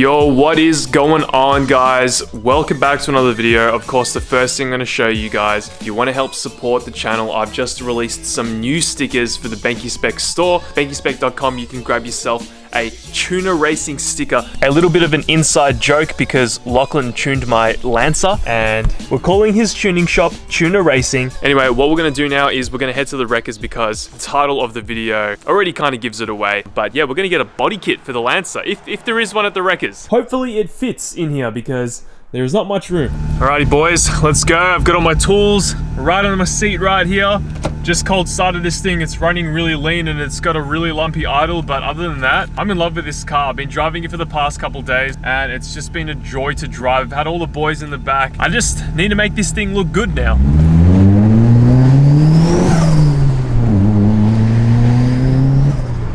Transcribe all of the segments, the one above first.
Yo, what is going on, guys? Welcome back to another video. Of course, the first thing I'm going to show you guys, if you want to help support the channel, I've just released some new stickers for the BenkySpec store. BenkySpec.com, you can grab yourself a tuna racing sticker. A little bit of an inside joke because Lachlan tuned my Lancer and we're calling his tuning shop Tuna Racing. Anyway, what we're going to do now is we're going to head to the wreckers because the title of the video already kind of gives it away. But yeah, we're going to get a body kit for the Lancer if there is one at the wreckers. Hopefully it fits in here because there's not much room. Alrighty boys, let's go. I've got all my tools right on my seat right here. Just cold started this thing. It's running really lean and it's got a really lumpy idle, but other than that, I'm in love with this car. I've been driving it for the past couple days and it's just been a joy to drive. I've had all the boys in the back. I just need to make this thing look good now.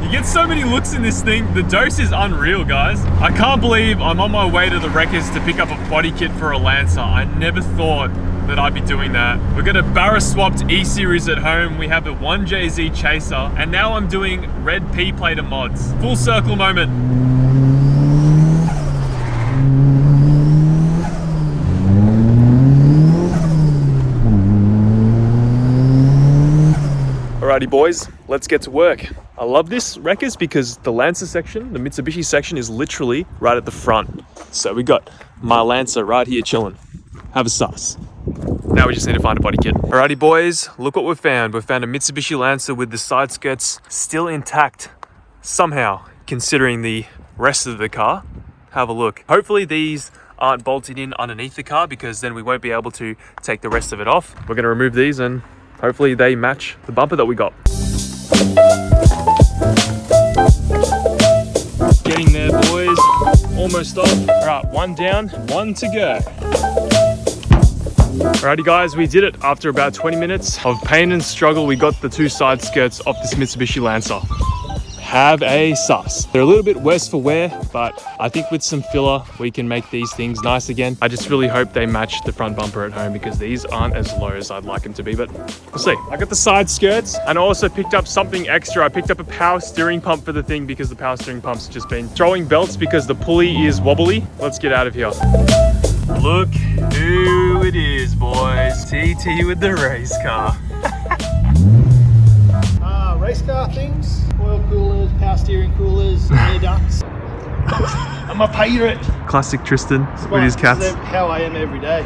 You get so many looks in this thing. The dose is unreal, guys. I can't believe I'm on my way to the wreckers to pick up a body kit for a Lancer. I never thought that I'd be doing that. We've got a Barra swapped E-Series at home. We have a 1JZ Chaser, and now I'm doing red P-plater mods. Full circle moment. Alrighty boys, let's get to work. I love this wreckers because the Lancer section, the Mitsubishi section, is literally right at the front. So we got my Lancer right here chilling. Have a sus. Now we just need to find a body kit. Alrighty boys, look what we've found. We've found a Mitsubishi Lancer with the side skirts still intact somehow, considering the rest of the car. Have a look. Hopefully these aren't bolted in underneath the car because then we won't be able to take the rest of it off. We're gonna remove these and hopefully they match the bumper that we got. Getting there, boys. Almost off. All right, one down, one to go. Alrighty guys, we did it. After about 20 minutes of pain and struggle, we got the two side skirts off this Mitsubishi Lancer. Have a sus. They're a little bit worse for wear, but I think with some filler, we can make these things nice again. I just really hope they match the front bumper at home because these aren't as low as I'd like them to be, but we'll see. I got the side skirts and I also picked up something extra. I picked up a power steering pump for the thing because the power steering pump's just been throwing belts because the pulley is wobbly. Let's get out of here. Look who it is, boys. TT with the race car. Race car things, oil coolers, power steering coolers, air ducts. I'm a pirate. Classic Tristan with his cats. This is how I am every day.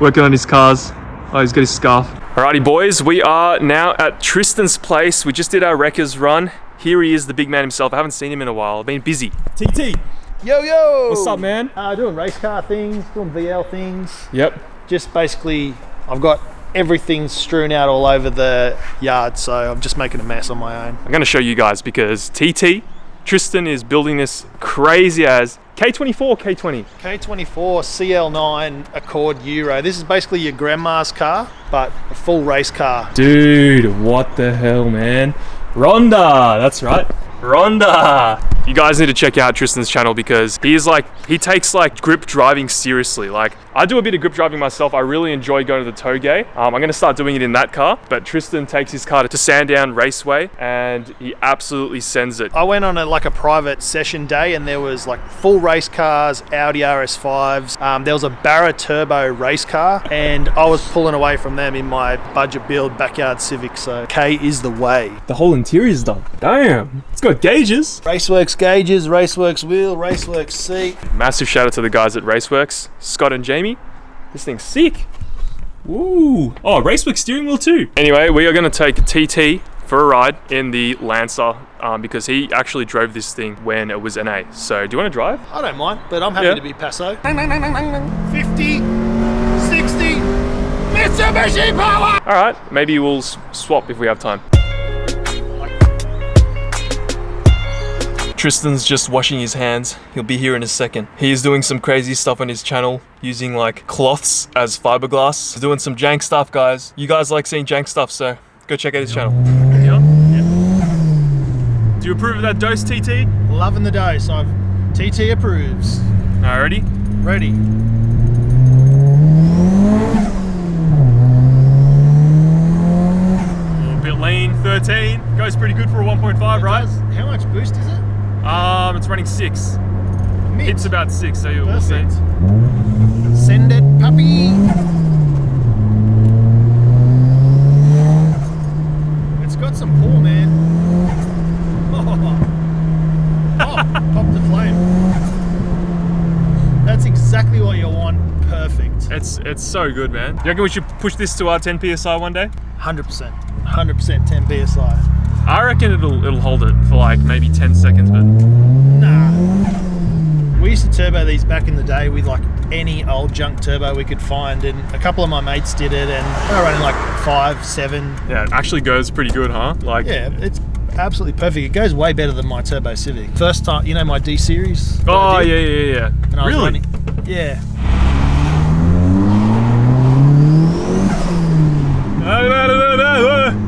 Working on his cars. Oh, he's got his scarf. Alrighty boys, we are now at Tristan's place. We just did our wreckers run. Here he is, the big man himself. I haven't seen him in a while. I've been busy. TT. Yo, yo. What's up, man? Doing race car things, doing VL things. Yep. Just basically, I've got everything strewn out all over the yard, so I'm just making a mess on my own. I'm going to show you guys because Tristan is building this crazy as K24, K20. K24 CL9 Accord Euro. This is basically your grandma's car, but a full race car. Dude, what the hell, man? Rhonda, that's right. Rhonda. You guys need to check out Tristan's channel because he takes like grip driving seriously. Like I do a bit of grip driving myself. I really enjoy going to the Toge. I'm going to start doing it in that car, but Tristan takes his car to Sandown Raceway and he absolutely sends it. I went on a private session day and there was like full race cars, Audi RS5s. There was a Barra Turbo race car and I was pulling away from them in my budget build backyard Civic, so K is the way. The whole interior is done. Damn, it's got gauges. Raceworks gauges, Raceworks wheel, Raceworks seat. Massive shout out to the guys at Raceworks, Scott and Jamie. This thing's sick. Woo. Oh, Raceworks steering wheel too. Anyway, we are going to take TT for a ride in the Lancer because he actually drove this thing when it was NA. So do you want to drive? I don't mind, but I'm happy to be Paso. 50, 60, Mitsubishi power! All right, maybe we'll swap if we have time. Tristan's just washing his hands. He'll be here in a second. He is doing some crazy stuff on his channel, using like cloths as fiberglass. He's doing some jank stuff, guys. You guys like seeing jank stuff, so go check out his channel. Yeah? Yeah. Do you approve of that dose, TT? Loving the dose. TT approves. Alright, ready? Ready. A little bit lean, 13. Goes pretty good for a 1.5, right? How much boost is it? It's running 6. It's about 6, so you'll see. Send it, puppy. It's got some pull, man. Oh, pop the flame. That's exactly what you want. Perfect. It's so good, man. You reckon we should push this to our 10 PSI one day? 100%. 100% 10 PSI. I reckon it'll hold it for like maybe 10 seconds, but... Nah. We used to turbo these back in the day with like any old junk turbo we could find, and a couple of my mates did it, and they were running like 5, 7. Yeah, it actually goes pretty good, huh? Like, yeah, it's absolutely perfect. It goes way better than my Turbo Civic. First time, you know, my D series. Oh yeah. And I was really? Yeah.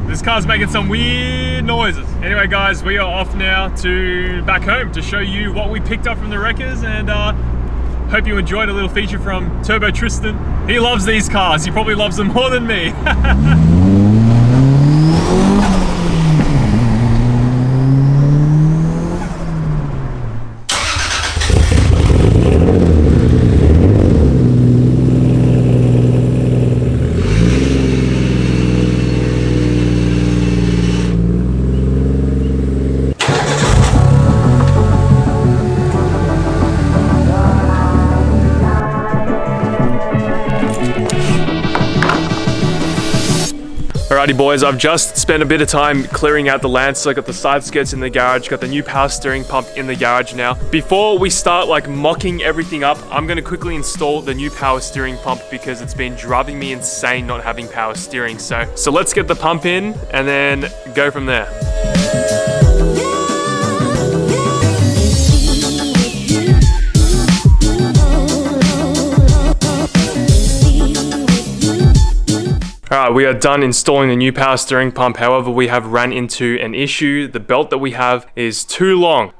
This car's making some weird noises. Anyway, guys, we are off now to back home to show you what we picked up from the wreckers, and hope you enjoyed a little feature from Turbo Tristan. He loves these cars. He probably loves them more than me. Alrighty boys, I've just spent a bit of time clearing out the Lancer. I got the side skirts in the garage, got the new power steering pump in the garage now. Before we start like mocking everything up, I'm gonna quickly install the new power steering pump because it's been driving me insane not having power steering. So let's get the pump in and then go from there. Alright, we are done installing the new power steering pump. However, we have ran into an issue. The belt that we have is too long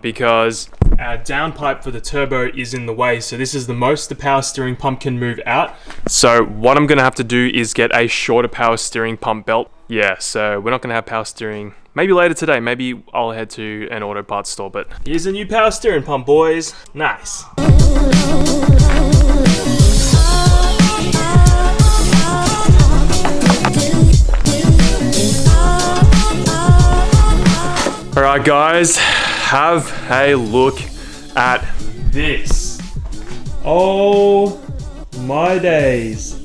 because our downpipe for the turbo is in the way. So this is the most the power steering pump can move out. So what I'm gonna have to do is get a shorter power steering pump belt. Yeah, so we're not gonna have power steering. Maybe later today, maybe I'll head to an auto parts store, but here's a new power steering pump, boys. Nice. Alright guys, have a look at this. Oh my days.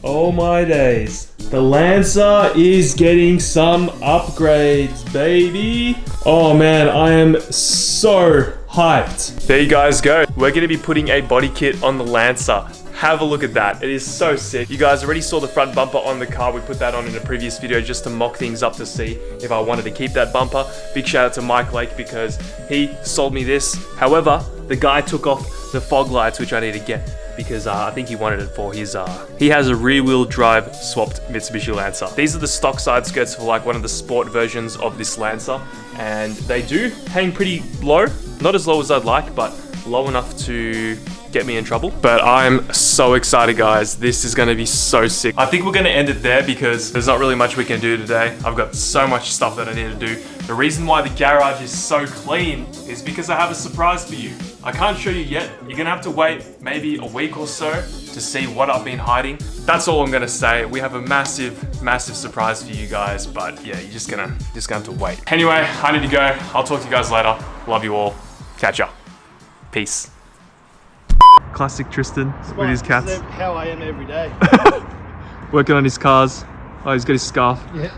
Oh my days. The Lancer is getting some upgrades, baby. Oh man, I am so hyped. There you guys go. We're gonna be putting a body kit on the Lancer. Have a look at that. It is so sick. You guys already saw the front bumper on the car. We put that on in a previous video just to mock things up to see if I wanted to keep that bumper. Big shout out to Mike Lake because he sold me this. However, the guy took off the fog lights, which I need to get because I think he wanted it for his, he has a rear wheel drive swapped Mitsubishi Lancer. These are the stock side skirts for like one of the sport versions of this Lancer. And they do hang pretty low. Not as low as I'd like, but low enough to get me in trouble. But I'm so excited, guys. This is gonna be so sick. I think we're gonna end it there because there's not really much we can do today. I've got so much stuff that I need to do. The reason why the garage is so clean is because I have a surprise for you. I can't show you yet. You're gonna have to wait maybe a week or so to see what I've been hiding. That's all I'm gonna say. We have a massive, massive surprise for you guys, but yeah, you're just gonna have to wait. Anyway, I need to go. I'll talk to you guys later. Love you all. Catch ya. Peace. Classic Tristan with his cats. How I am every day. Working on his cars. Oh, he's got his scarf. Yeah.